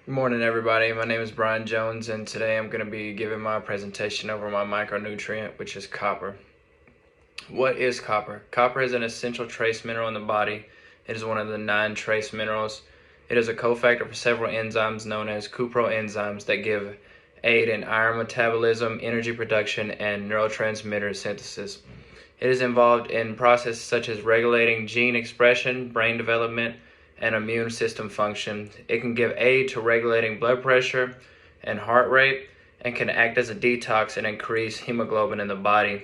Good morning, everybody. My name is Brian Jones, and today I'm going to be giving my presentation over my micronutrient, which is copper. What is copper? Copper is an essential trace mineral in the body. It is one of the 9 trace minerals. It is a cofactor for several enzymes known as cuproenzymes that give aid in iron metabolism, energy production, and neurotransmitter synthesis. It is involved in processes such as regulating gene expression, brain development, and immune system function. It can give aid to regulating blood pressure and heart rate, and can act as a detox and increase hemoglobin in the body.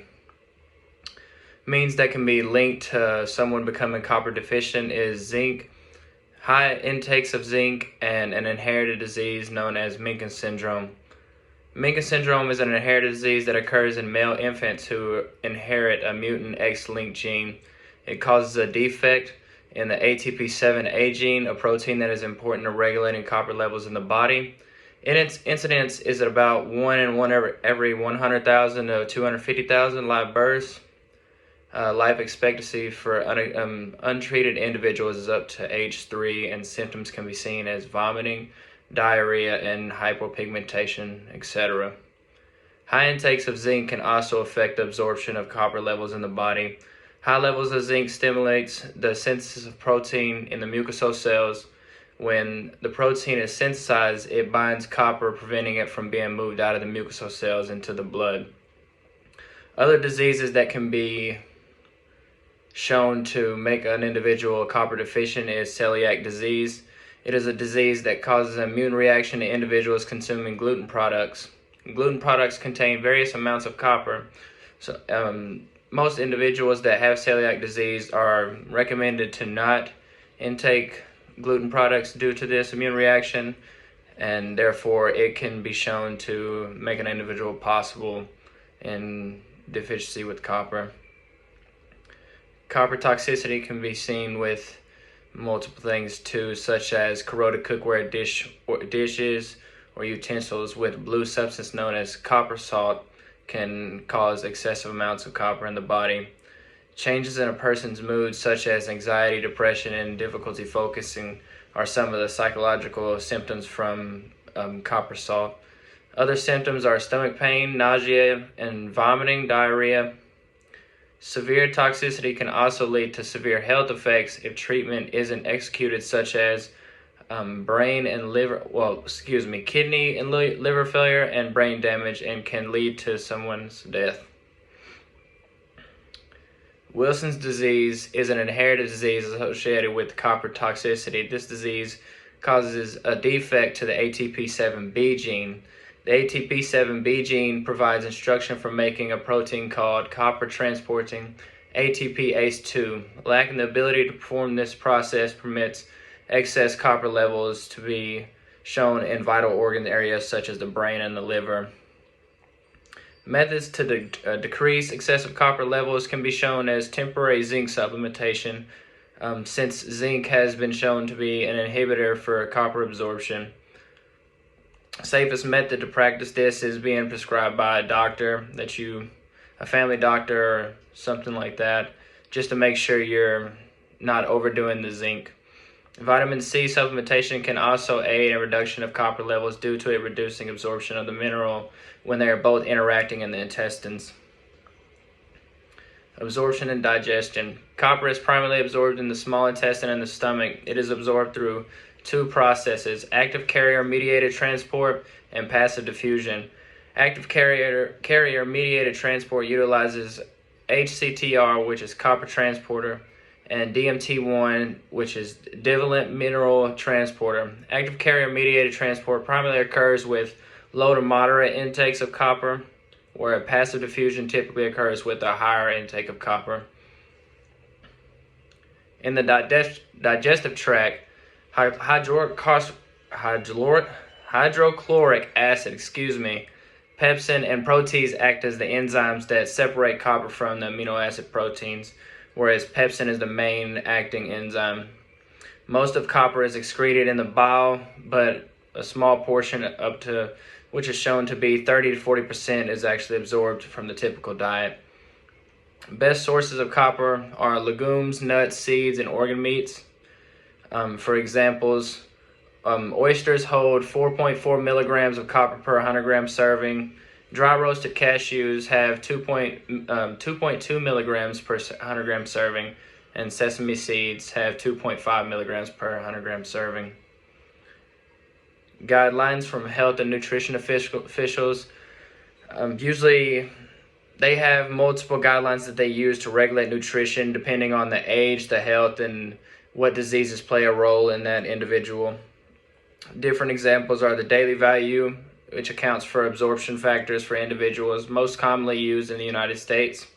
Means that can be linked to someone becoming copper deficient is zinc, high intakes of zinc, and an inherited disease known as Mencken syndrome. Mencken syndrome is an inherited disease that occurs in male infants who inherit a mutant X-linked gene. It causes a defect in the ATP7A gene, a protein that is important to regulating copper levels in the body. In its incidence is at about 1 in every 100,000 to 250,000 live births. Life expectancy for untreated individuals is up to age 3, and symptoms can be seen as vomiting, diarrhea, and hypopigmentation, etc. High intakes of zinc can also affect the absorption of copper levels in the body. High levels of zinc stimulates the synthesis of protein in the mucosal cells. When the protein is synthesized, it binds copper, preventing it from being moved out of the mucosal cells into the blood. Other diseases that can be shown to make an individual copper deficient is celiac disease. It is a disease that causes an immune reaction to individuals consuming gluten products. Gluten products contain various amounts of copper. Most individuals that have celiac disease are recommended to not intake gluten products due to this immune reaction, and therefore it can be shown to make an individual possible in deficiency with copper. Copper toxicity can be seen with multiple things too, such as corroded cookware dishes or utensils with blue substance known as copper salt can cause excessive amounts of copper in the body. Changes in a person's mood, such as anxiety, depression, and difficulty focusing, are some of the psychological symptoms from copper salt. Other symptoms are stomach pain, nausea, and vomiting, diarrhea. Severe toxicity can also lead to severe health effects if treatment isn't executed, such as kidney and liver failure and brain damage, and can lead to someone's death. Wilson's disease is an inherited disease associated with copper toxicity. This disease causes a defect to the ATP7B gene. The ATP7B gene provides instruction for making a protein called copper transporting ATPase2. Lacking the ability to perform this process permits excess copper levels to be shown in vital organ areas such as the brain and the liver. Methods to decrease excessive copper levels can be shown as temporary zinc supplementation, since zinc has been shown to be an inhibitor for copper absorption. Safest method to practice this is being prescribed by a doctor, a family doctor or something like that, just to make sure you're not overdoing the zinc. Vitamin C supplementation can also aid in reduction of copper levels due to it reducing absorption of the mineral when they are both interacting in the intestines. Absorption and digestion. Copper is primarily absorbed in the small intestine and the stomach. It is absorbed through 2 processes: active carrier-mediated transport and passive diffusion. Active carrier-mediated transport utilizes HCTR, which is copper transporter, and DMT1, which is divalent mineral transporter. Active carrier-mediated transport primarily occurs with low to moderate intakes of copper, where passive diffusion typically occurs with a higher intake of copper. In the digestive tract, hydrochloric acid, pepsin, and protease act as the enzymes that separate copper from the amino acid proteins, whereas pepsin is the main acting enzyme. Most of copper is excreted in the bile, but a small portion, which is shown to be 30 to 40%, is actually absorbed from the typical diet. Best sources of copper are legumes, nuts, seeds, and organ meats. For examples, Oysters hold 4.4 milligrams of copper per 100 gram serving. Dry roasted cashews have 2.2 milligrams per 100 gram serving, and sesame seeds have 2.5 milligrams per 100 gram serving. Guidelines from health and nutrition officials. Usually they have multiple guidelines that they use to regulate nutrition depending on the age, the health, and what diseases play a role in that individual. Different examples are the daily value, which accounts for absorption factors for individuals, most commonly used in the United States.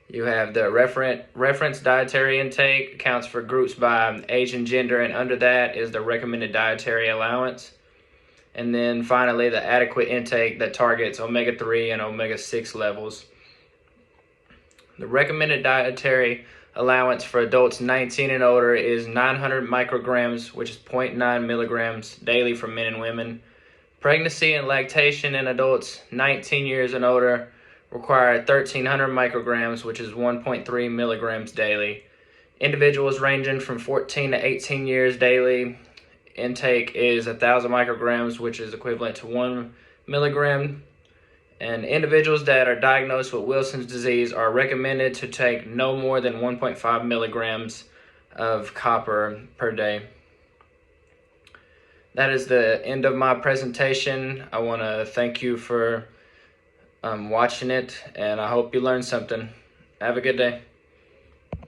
You have the reference dietary intake, accounts for groups by age and gender, and under that is the recommended dietary allowance. And then finally, the adequate intake that targets omega-3 and omega-6 levels. The recommended dietary allowance for adults 19 and older is 900 micrograms, which is 0.9 milligrams daily for men and women. Pregnancy and lactation in adults 19 years and older require 1,300 micrograms, which is 1.3 milligrams daily. Individuals ranging from 14 to 18 years daily intake is 1,000 micrograms, which is equivalent to 1 milligram. And individuals that are diagnosed with Wilson's disease are recommended to take no more than 1.5 milligrams of copper per day. That is the end of my presentation. I want to thank you for watching it, and I hope you learned something. Have a good day.